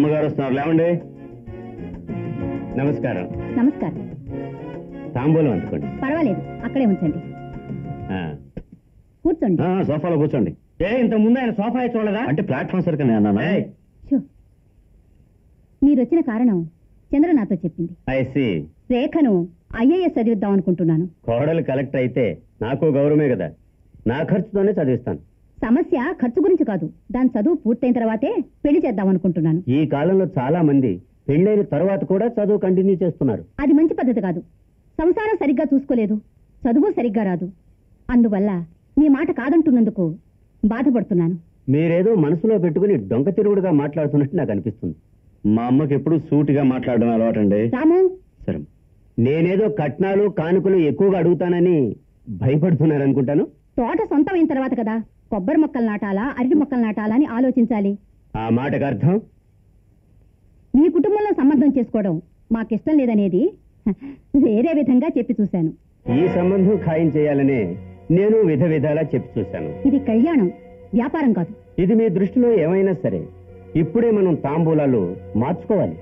అమ్మగారు వస్తున్నారు, లేవండి. నమస్కారం. నమస్కారం. తాంబూలం అందుకోండి. పర్వాలేదు, అక్కడే ఉంచండి. కూర్చోండి. సోఫాలో కూర్చోండి. ఇంత ముందు ఆయన సోఫా చూడదా? అంటే ప్లాట్ఫామ్ సరికనే అన్నా. మీరు వచ్చిన కారణం చంద్ర నాతో చెప్పింది. రేఖను ఐఏఎస్ చదివిద్దాం అనుకుంటున్నాను. కోడలు కలెక్టర్ అయితే నాకు గౌరవమే కదా, నా ఖర్చుతోనే చదివిస్తాను. సమస్య ఖర్చు గురించి కాదు, దాని చదువు పూర్తయిన తర్వాతే పెళ్లి చేద్దాం అనుకుంటున్నాను. ఈ కాలంలో చాలా మంది పెళ్ళైన తర్వాత కూడా చదువు కంటిన్యూ చేస్తున్నారు. అది మంచి పద్ధతి కాదు. సంసారం సరిగ్గా చూసుకోలేదు, చదువు సరిగ్గా రాదు. అందువల్ల మీ మాట కాదంటున్నందుకు బాధపడుతున్నాను. మీరేదో మనసులో పెట్టుకుని డొంక తిరుగుడుగా మాట్లాడుతున్నట్టు నాకు అనిపిస్తుంది. మా అమ్మకి ఎప్పుడు సూటిగా మాట్లాడడం అలవాటండి. రాము, సరే, నేనేదో కట్నాలు కానుకలు ఎక్కువగా అడుగుతానని భయపడుతున్నారనుకుంటాను. తోట సొంతమైన తర్వాత కదా కొబ్బరి మొక్కలు నాటాలా, అరటి మొక్కలు నాటాలా అని ఆలోచించాలి. ఆ మాటకు అర్థం? మీ కుటుంబంలో సంబంధం చేసుకోవడం మాకిష్టం లేదనేది వేరే విధంగా చెప్పి చూశాను. ఈ సంబంధం ఖాయం చేయాలనే నేను విధ విధాలా చెప్పి చూశాను. ఇది కళ్యాణం, వ్యాపారం కాదు. ఇది మీ దృష్టిలో ఏమైనా సరే ఇప్పుడే మనం తాంబూలాలు మార్చుకోవాలి.